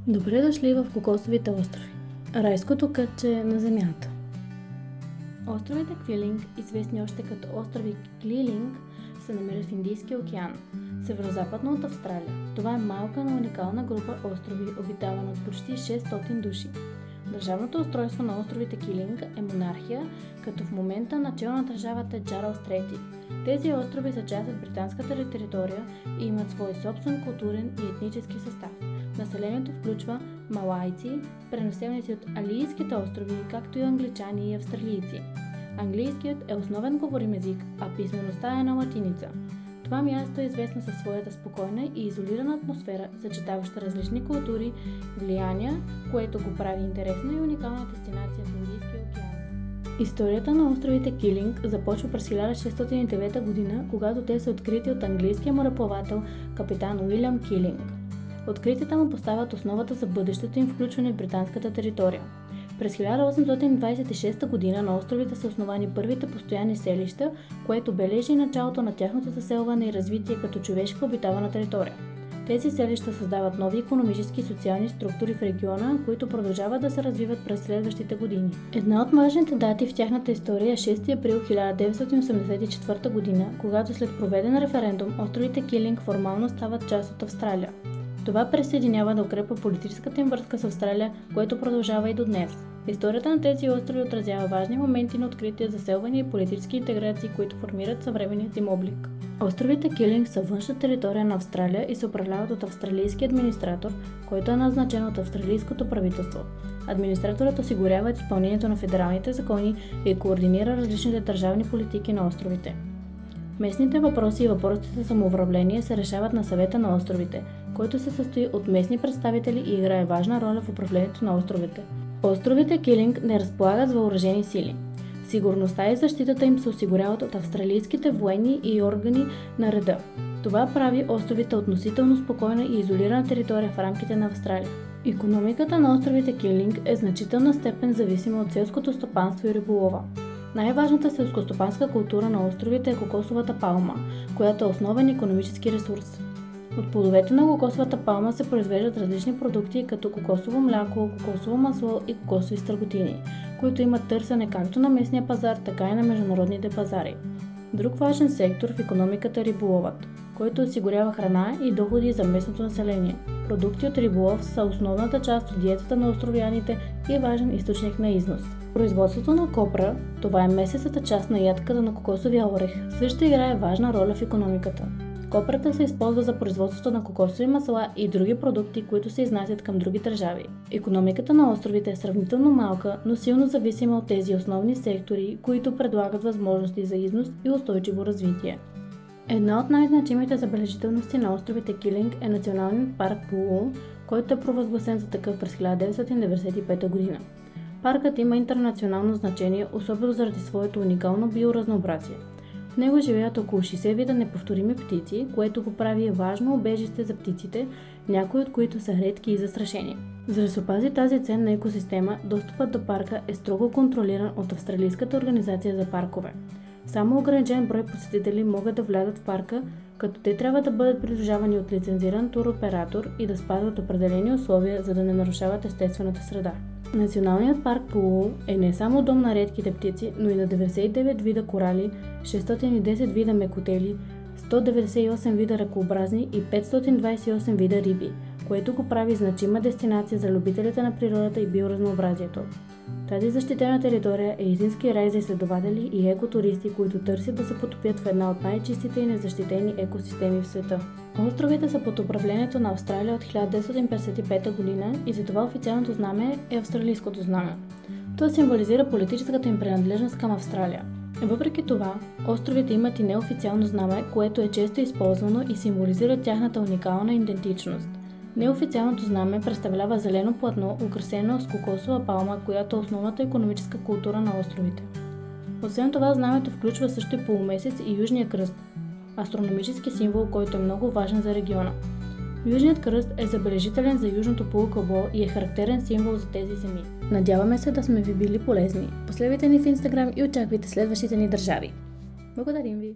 Добре дошли в Кокосовите острови, райското кътче на земята. Островите Квилинг, известни още като острови Клилинг, се намират в Индийския океан, северозападно от Австралия. Това е малка, но уникална група острови, обитавана от почти 600 души. Държавното устройство на островите Килинг е монархия, като в момента начало на държавата е Чарлз III. Тези острови са част от британската територия и имат свой собствен културен и етнически състав. Населението включва малайци, пренаселници от Алийските острови, както и англичани и австралийци. Английският е основен говорим език, а писмеността е на латиница. Това място е известно със своята спокойна и изолирана атмосфера, съчетаваща различни култури, влияния, което го прави интересна и уникална дестинация в Индийския океан. Историята на островите Килинг започва през 1609 г., когато те са открити от английския мореплавател капитан Уилям Килинг. Откритията му поставят основата за бъдещето им включване в британската територия. През 1826 г. на островите са основани първите постоянни селища, което бележи началото на тяхното заселване и развитие като човешка обитавана територия. Тези селища създават нови икономически и социални структури в региона, които продължават да се развиват през следващите години. Една от важните дати в тяхната история е 6 април 1984 г., когато след проведен референдум островите Килинг формално стават част от Австралия. Това присъединява да укрепва политическата им връзка с Австралия, което продължава и до днес. Историята на тези острови отразява важни моменти на откритие, заселване и политически интеграции, които формират съвременният им облик. Островите Килинг са външна територия на Австралия и се управляват от австралийски администратор, който е назначен от австралийското правителство. Администраторът осигурява изпълнението на федералните закони и координира различните държавни политики на островите. Местните въпроси и въпросите за самоуправление се решават на съвета на островите, който се състои от местни представители и играе важна роля в управлението на островите. Островите Килинг не разполагат с въоръжени сили. Сигурността и защитата им се осигуряват от австралийските военни и органи на реда. Това прави островите относително спокойна и изолирана територия в рамките на Австралия. Икономиката на островите Килинг е значителна степен зависима от селското стопанство и риболова. Най-важната селскостопанска култура на островите е кокосовата палма, която е основен икономически ресурс. От плодовете на кокосовата палма се произвеждат различни продукти, като кокосово мляко, кокосово масло и кокосови стърготини, които имат търсене както на местния пазар, така и на международните пазари. Друг важен сектор в икономиката е риболовът, който осигурява храна и доходи за местното население. Продукти от риболов са основната част от диетата на островяните и е важен източник на износ. Производството на копра, това е месецата част на ядката на кокосовия орех, също играе важна роля в икономиката. Копрота се използва за производството на кокосови масла и други продукти, които се изнасят към други държави. Икономиката на островите е сравнително малка, но силно зависима от тези основни сектори, които предлагат възможности за износ и устойчиво развитие. Една от най-значимите забележителности на островите Килинг е националният парк Пулу, който е провъзгласен за такъв през 1995 г. Паркът има интернационално значение, особено заради своето уникално биоразнообразие. В него живеят около 60 вида неповторими птици, което го прави важно убежище за птиците, някои от които са редки и застрашени. За да се опази тази ценна екосистема, достъпът до парка е строго контролиран от Австралийската организация за паркове. Само ограничен брой посетители могат да влязат в парка, като те трябва да бъдат придружавани от лицензиран туроператор и да спазват определени условия, за да не нарушават естествената среда. Националният парк Пулу е не само дом на редките птици, но и на 99 вида корали, 610 вида мекотели, 198 вида ръкообразни и 528 вида риби, което го прави значима дестинация за любителите на природата и биоразнообразието. Тази защитена територия е истински рай за изследователи и екотуристи, които търсят да се потопят в една от най-чистите и незащитени екосистеми в света. Островите са под управлението на Австралия от 1955 г. и затова официалното знаме е австралийското знаме. То символизира политическата им принадлежност към Австралия. Въпреки това, островите имат и неофициално знаме, което е често използвано и символизира тяхната уникална идентичност. Неофициалното знаме представлява зелено платно, украсено с кокосова палма, която е основната икономическа култура на островите. Освен това, знамето включва също и полумесец и Южния кръст, астрономически символ, който е много важен за региона. Южният кръст е забележителен за южното полукълбо и е характерен символ за тези земи. Надяваме се да сме ви били полезни. Последвайте ни в Instagram и очаквайте следващите ни държави. Благодарим ви!